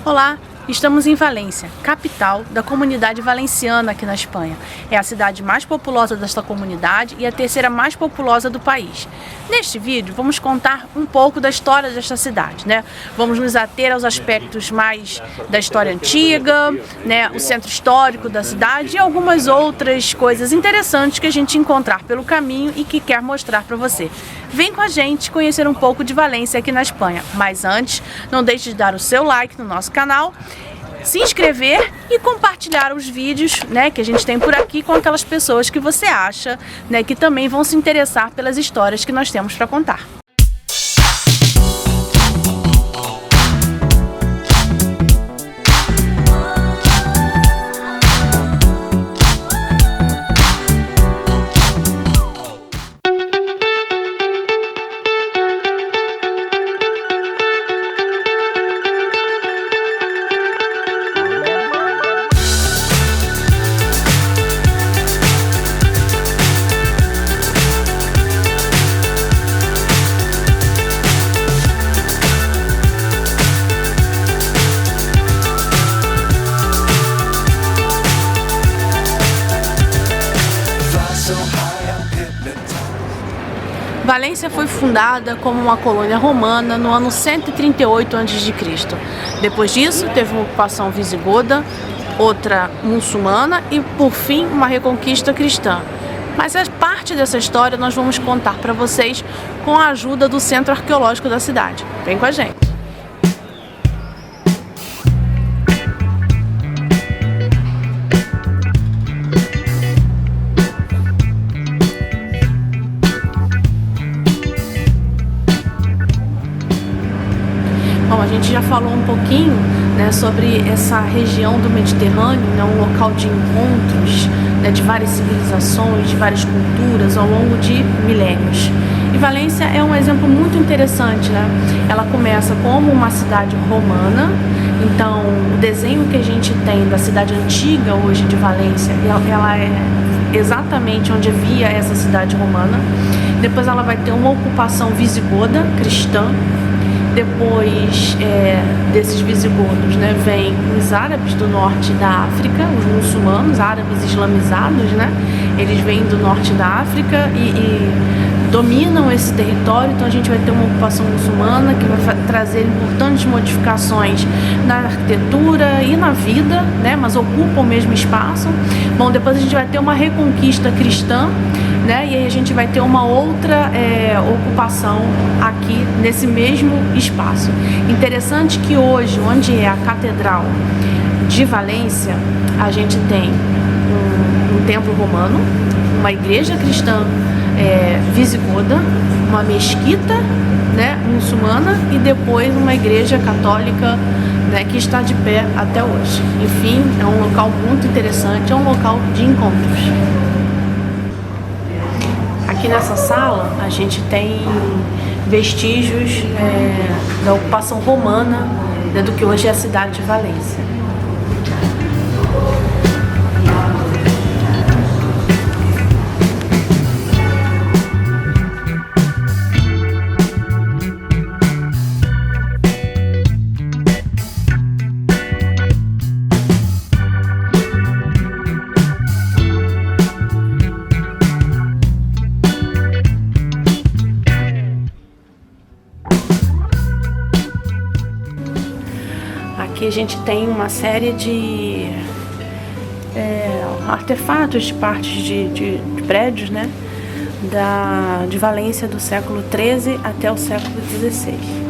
Olá, estamos em Valência, capital da comunidade valenciana aqui na Espanha. É a cidade mais populosa desta comunidade e a terceira mais populosa do país. Neste vídeo vamos contar um pouco da história desta cidade, né? Vamos nos ater aos aspectos mais da história antiga, né? O centro histórico da cidade e algumas outras coisas interessantes que a gente encontrar pelo caminho e que quer mostrar para você. Vem com a gente conhecer um pouco de Valência aqui na Espanha. Mas antes, não deixe de dar o seu like no nosso canal, se inscrever e compartilhar os vídeos, né, que a gente tem por aqui com aquelas pessoas que você acha, né, que também vão se interessar pelas histórias que nós temos para contar. Valência foi fundada como uma colônia romana no ano 138 a.C. Depois disso, teve uma ocupação visigoda, outra muçulmana e, por fim, uma reconquista cristã. Mas a parte dessa história nós vamos contar para vocês com a ajuda do Centro Arqueológico da cidade. Vem com a gente! Bom, a gente já falou um pouquinho, né, sobre essa região do Mediterrâneo, né, um local de encontros, né, de várias civilizações, de várias culturas ao longo de milênios. E Valência é um exemplo muito interessante, né? Ela começa como uma cidade romana, então o desenho que a gente tem da cidade antiga hoje de Valência, ela é exatamente onde havia essa cidade romana. Depois ela vai ter uma ocupação visigoda, cristã. Depois desses visigodos, né, vem os árabes do norte da África, os muçulmanos, árabes islamizados, né? Eles vêm do norte da África e dominam esse território. Então a gente vai ter uma ocupação muçulmana que vai trazer importantes modificações na arquitetura e na vida, né? Mas ocupa o mesmo espaço. Bom, depois a gente vai ter uma reconquista cristã, né? E aí a gente vai ter uma outra ocupação aqui nesse mesmo espaço. Interessante que hoje, onde é a Catedral de Valência, a gente tem um templo romano, uma igreja cristã visigoda, uma mesquita, né, muçulmana e depois uma igreja católica, né, que está de pé até hoje. Enfim, é um local muito interessante, é um local de encontros. Aqui nessa sala a gente tem vestígios da ocupação romana, né, do que hoje é a cidade de Valência. Aqui a gente tem uma série de artefatos de partes de prédios, né, de Valência do século XIII até o século XVI.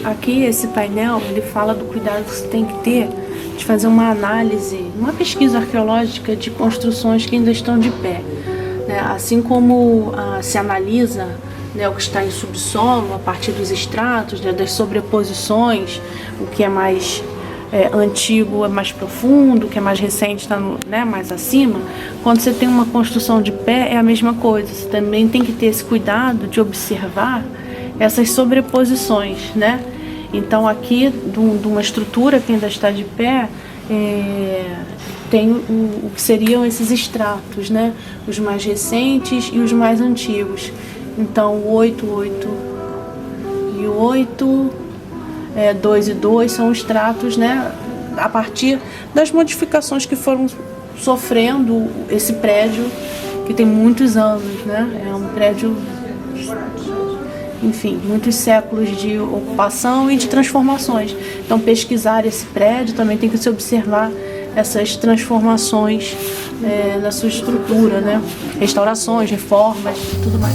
Aqui esse painel ele fala do cuidado que você tem que ter de fazer uma análise, uma pesquisa arqueológica de construções que ainda estão de pé, né? Assim como se analisa, né, o que está em subsolo a partir dos estratos, né, das sobreposições, o que é mais antigo é mais profundo, o que é mais recente está mais acima. Quando você tem uma construção de pé, é a mesma coisa. Você também tem que ter esse cuidado de observar essas sobreposições, né? Então aqui, de uma estrutura que ainda está de pé, tem o que seriam esses estratos, né? Os mais recentes e os mais antigos. Então o 8, 8 e o 8, 2 e 2 são estratos, né? A partir das modificações que foram sofrendo esse prédio, que tem muitos anos, né? É um prédio, enfim, muitos séculos de ocupação e de transformações. Então pesquisar esse prédio também tem que se observar essas transformações na sua estrutura, né? Restaurações, reformas e tudo mais.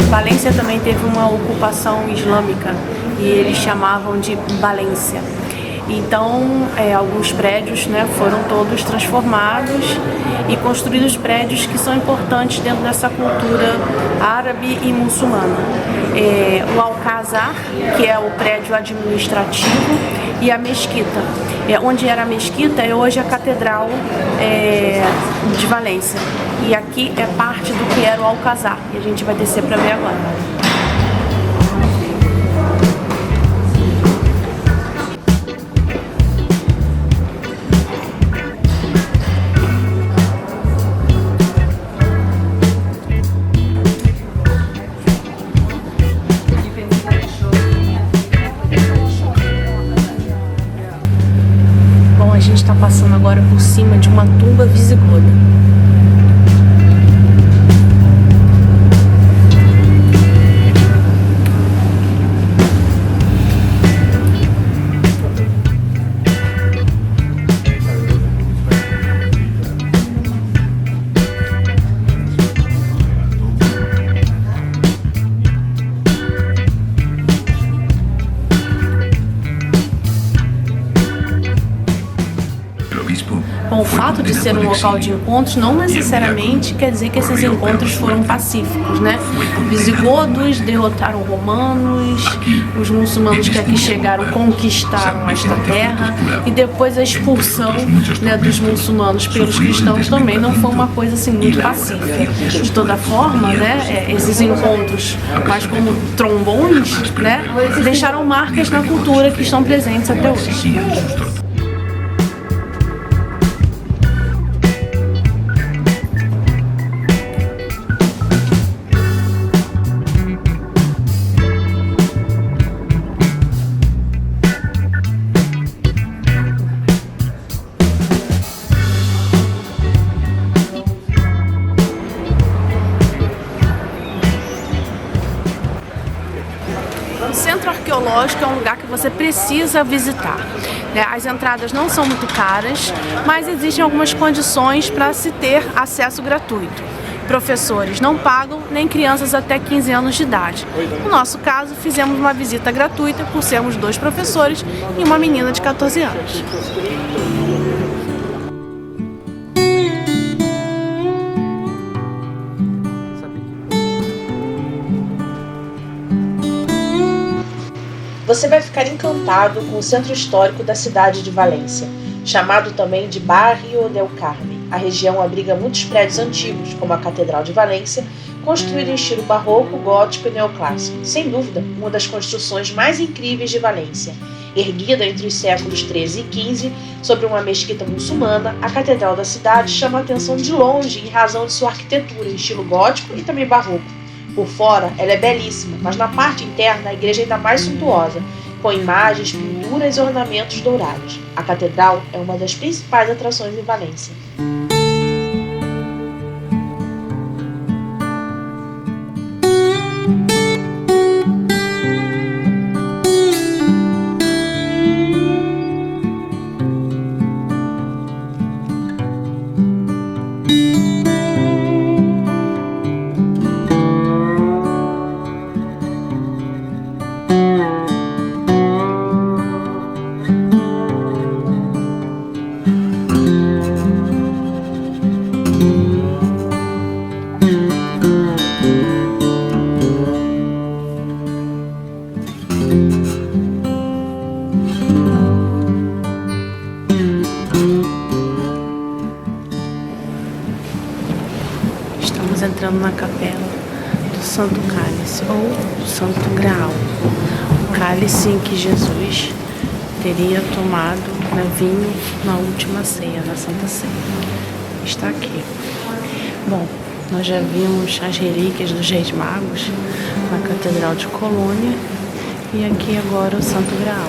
Valência também teve uma ocupação islâmica e eles chamavam de Valência. Então, alguns prédios, né, foram todos transformados e construídos prédios que são importantes dentro dessa cultura árabe e muçulmana. O Alcázar, que é o prédio administrativo, e a mesquita. Onde era a mesquita é hoje a Catedral de Valência. E aqui é parte do que era o Alcázar, e a gente vai descer para ver agora. A gente está passando agora por cima de uma tumba visigoda. Bom, o fato de ser um local de encontros não necessariamente quer dizer que esses encontros foram pacíficos, né? Visigodos derrotaram romanos, os muçulmanos que aqui chegaram conquistaram esta terra, e depois a expulsão, né, dos muçulmanos pelos cristãos também não foi uma coisa assim muito pacífica. De toda forma, né, esses encontros, mas como trombões, né, deixaram marcas na cultura que estão presentes até hoje. O centro arqueológico é um lugar que você precisa visitar, né? As entradas não são muito caras, mas existem algumas condições para se ter acesso gratuito. Professores não pagam, nem crianças até 15 anos de idade. No nosso caso, fizemos uma visita gratuita por sermos 2 professores e uma menina de 14 anos. Você vai ficar encantado com o centro histórico da cidade de Valência, chamado também de Barrio del Carmen. A região abriga muitos prédios antigos, como a Catedral de Valência, construída em estilo barroco, gótico e neoclássico. Sem dúvida, uma das construções mais incríveis de Valência. Erguida entre os séculos XIII e XV sobre uma mesquita muçulmana, a Catedral da cidade chama a atenção de longe em razão de sua arquitetura em estilo gótico e também barroco. Por fora, ela é belíssima, mas na parte interna a igreja é ainda mais suntuosa, com imagens, pinturas e ornamentos dourados. A catedral é uma das principais atrações em Valência. Estamos entrando na capela do Santo Cálice, ou do Santo Graal, o cálice em que Jesus teria tomado, né, vinho na última ceia, na Santa Ceia. Está aqui. Bom, nós já vimos as relíquias dos Reis Magos na Catedral de Colônia e aqui agora o Santo Graal.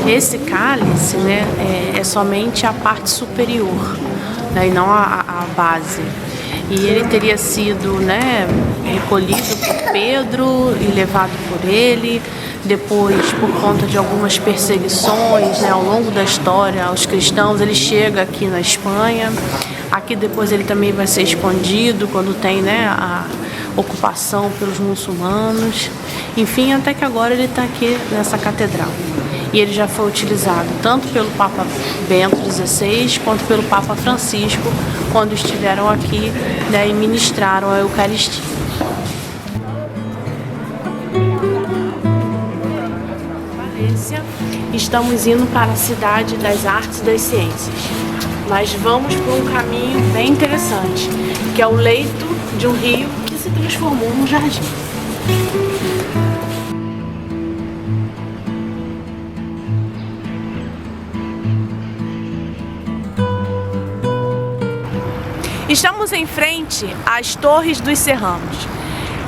Esse cálice, né, é somente a parte superior, né, e não a base. E ele teria sido, né, recolhido por Pedro e levado por ele. Depois, por conta de algumas perseguições, né, ao longo da história aos cristãos, ele chega aqui na Espanha. Aqui depois ele também vai ser escondido quando tem, né, a ocupação pelos muçulmanos. Enfim, até que agora ele está aqui nessa catedral. E ele já foi utilizado tanto pelo Papa Bento XVI quanto pelo Papa Francisco quando estiveram aqui, né, e ministraram a Eucaristia. Valência, estamos indo para a cidade das artes e das ciências. Mas vamos por um caminho bem interessante, que é o leito de um rio que se transformou num jardim. Estamos em frente às Torres dos Serranos.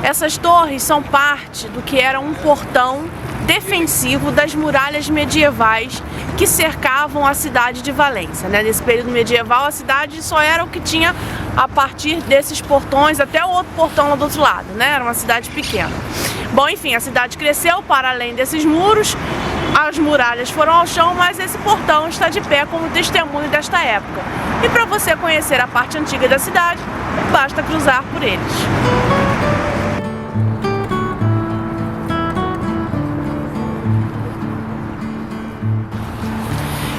Essas torres são parte do que era um portão defensivo das muralhas medievais que cercavam a cidade de Valência, né? Nesse período medieval, a cidade só era o que tinha a partir desses portões até o outro portão lá do outro lado, né? Era uma cidade pequena. Bom, enfim, a cidade cresceu para além desses muros, as muralhas foram ao chão, mas esse portão está de pé como testemunho desta época. E para você conhecer a parte antiga da cidade, basta cruzar por eles.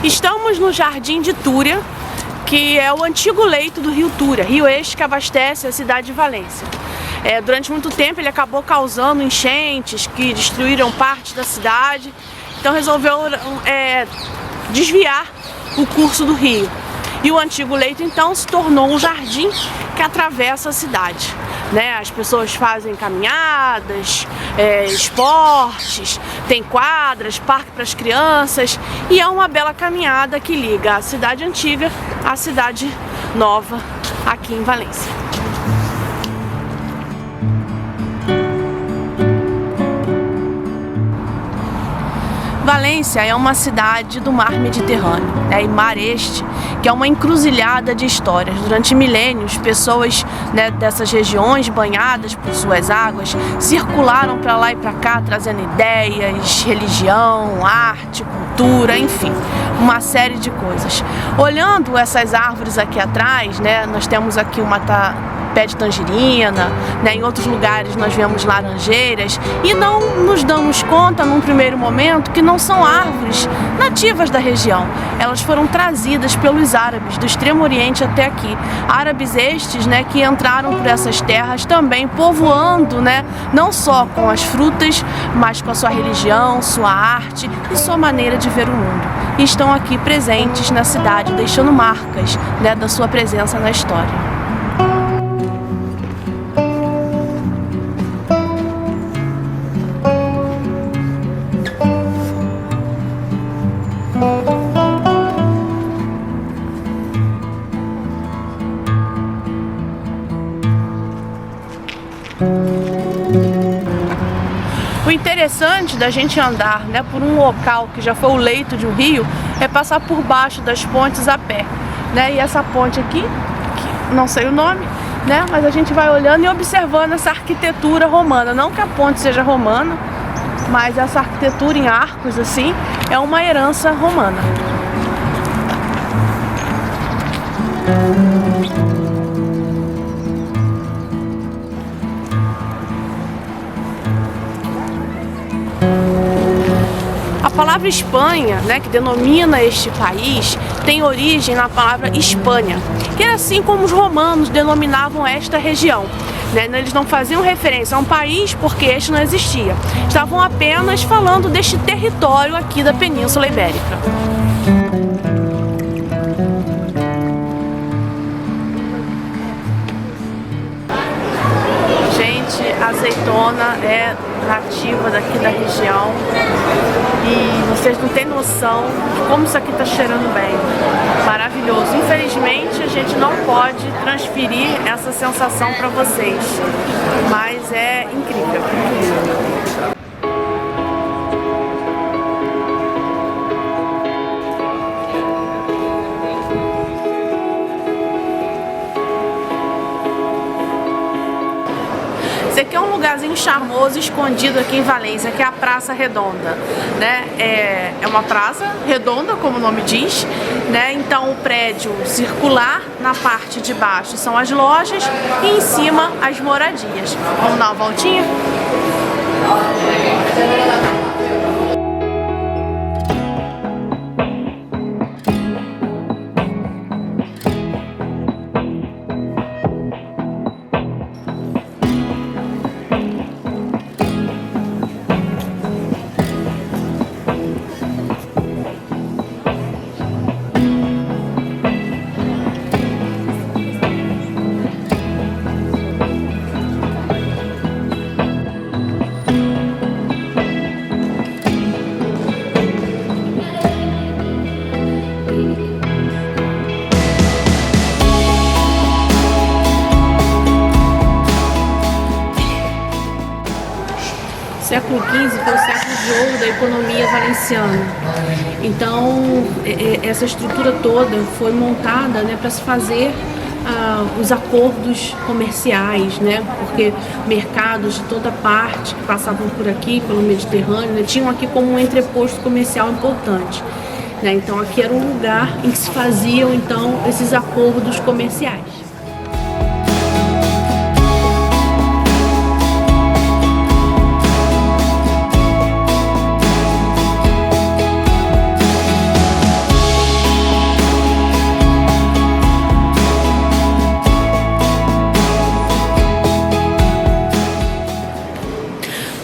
Estamos no Jardim de Túria, que é o antigo leito do rio Túria, rio este que abastece a cidade de Valência. Durante muito tempo ele acabou causando enchentes que destruíram parte da cidade, então resolveu desviar o curso do rio. E o antigo leito então se tornou um jardim que atravessa a cidade, né? As pessoas fazem caminhadas, esportes, tem quadras, parque para as crianças, e é uma bela caminhada que liga a cidade antiga à cidade nova aqui em Valência. Valência é uma cidade do mar Mediterrâneo, e mar este que é uma encruzilhada de histórias. Durante milênios, pessoas, né, dessas regiões banhadas por suas águas circularam para lá e para cá, trazendo ideias, religião, arte, cultura, enfim, uma série de coisas. Olhando essas árvores aqui atrás, né, nós temos aqui pé de tangerina, né? Em outros lugares nós vemos laranjeiras e não nos damos conta num primeiro momento que não são árvores nativas da região. Elas foram trazidas pelos árabes do Extremo Oriente até aqui. Árabes estes, né, que entraram por essas terras também povoando, né, não só com as frutas, mas com a sua religião, sua arte e sua maneira de ver o mundo. E estão aqui presentes na cidade, deixando marcas, né, da sua presença na história. O interessante da gente andar, né, por um local que já foi o leito de um rio é passar por baixo das pontes a pé, né? E essa ponte aqui, que não sei o nome, né, mas a gente vai olhando e observando essa arquitetura romana. Não que a ponte seja romana, mas essa arquitetura em arcos assim é uma herança romana. A palavra Espanha, né, que denomina este país, tem origem na palavra Hispânia, que é assim como os romanos denominavam esta região. Eles não faziam referência a um país porque este não existia. Estavam apenas falando deste território aqui da Península Ibérica. Gente, a azeitona é nativa daqui da região e vocês não têm noção de como isso aqui está cheirando bem. Maravilhoso. Infelizmente a gente não pode transferir essa sensação para vocês, mas é incrível. Esse aqui é um lugarzinho charmoso, escondido aqui em Valência, que é a Praça Redonda, né? É uma praça redonda, como o nome diz, né? Então o prédio circular, na parte de baixo são as lojas e em cima as moradias. Vamos dar uma voltinha? O século XV foi o século de ouro da economia valenciana. Então, essa estrutura toda foi montada, né, para se fazer os acordos comerciais, né, porque mercados de toda parte que passavam por aqui, pelo Mediterrâneo, né, tinham aqui como um entreposto comercial importante. Né, então, aqui era um lugar em que se faziam então esses acordos comerciais.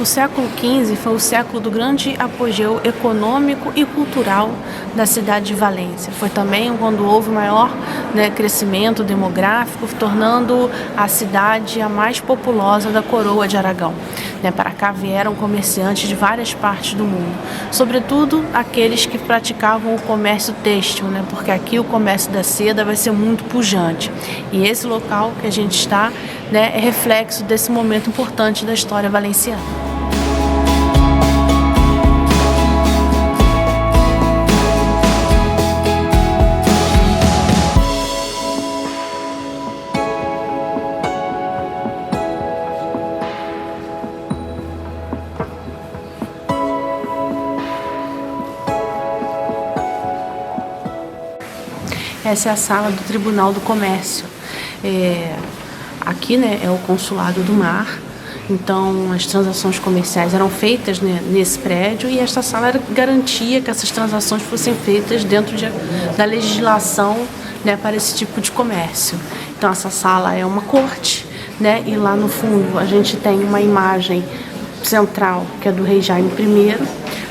O século XV foi o século do grande apogeu econômico e cultural da cidade de Valência. Foi também quando houve maior, né, crescimento demográfico, tornando a cidade a mais populosa da coroa de Aragão. Né, para cá vieram comerciantes de várias partes do mundo, sobretudo aqueles que praticavam o comércio têxtil, né, porque aqui o comércio da seda vai ser muito pujante. E esse local que a gente está, né, é reflexo desse momento importante da história valenciana. Essa é a sala do Tribunal do Comércio. Aqui, né, é o Consulado do Mar, então as transações comerciais eram feitas, né, nesse prédio, e esta sala garantia que essas transações fossem feitas dentro da legislação, né, para esse tipo de comércio. Então essa sala é uma corte, né, e lá no fundo a gente tem uma imagem central que é do rei Jaime I,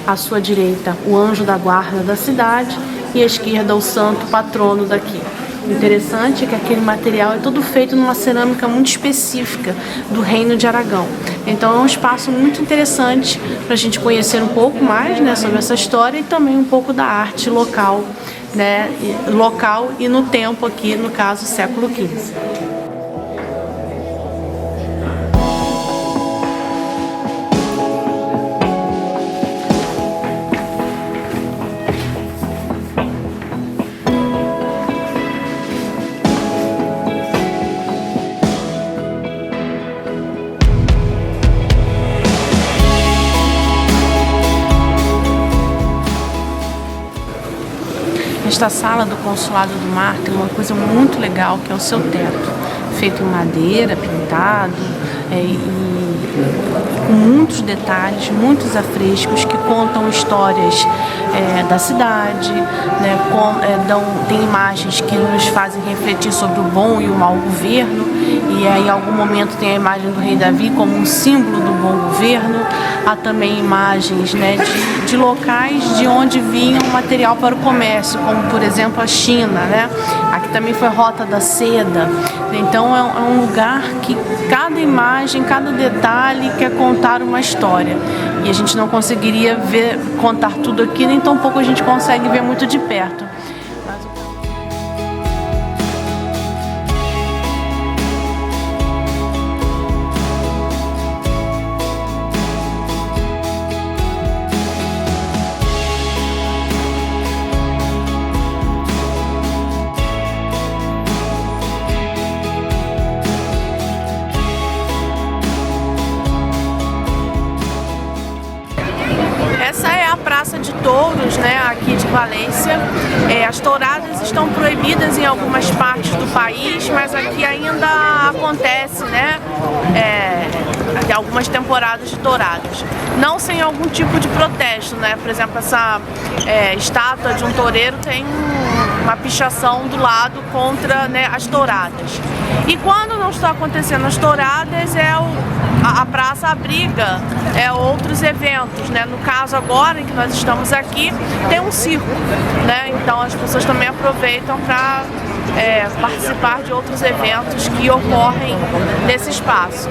à sua direita o anjo da guarda da cidade e à esquerda o santo patrono daqui. O interessante é que aquele material é todo feito numa cerâmica muito específica do Reino de Aragão. Então é um espaço muito interessante para a gente conhecer um pouco mais, né, sobre essa história e também um pouco da arte local, né, local e no tempo aqui, no caso, século XV. Esta sala do Consulado do Mar tem uma coisa muito legal, que é o seu teto, feito em madeira, pintado, e com muitos detalhes, muitos afrescos que contam histórias da cidade, né, tem imagens que nos fazem refletir sobre o bom e o mau governo, e aí, em algum momento tem a imagem do rei Davi como um símbolo do bom governo. Há também imagens, né, de locais de onde vinha o material para o comércio, como por exemplo a China, né? Aqui também foi Rota da Seda. Então é um lugar que cada imagem, cada detalhe quer contar uma história. E a gente não conseguiria contar tudo aqui, nem tampouco a gente consegue ver muito de perto. Essa é a Praça de Touros, né, aqui de Valência. As touradas estão proibidas em algumas partes do país, mas aqui ainda acontece, né, algumas temporadas de touradas. Não sem algum tipo de protesto, né? Por exemplo, essa estátua de um toureiro tem uma pichação do lado contra, né, as touradas. E quando não está acontecendo as touradas, a praça abriga outros eventos, né? No caso agora em que nós estamos aqui, tem um circo, né? Então as pessoas também aproveitam para participar de outros eventos que ocorrem nesse espaço.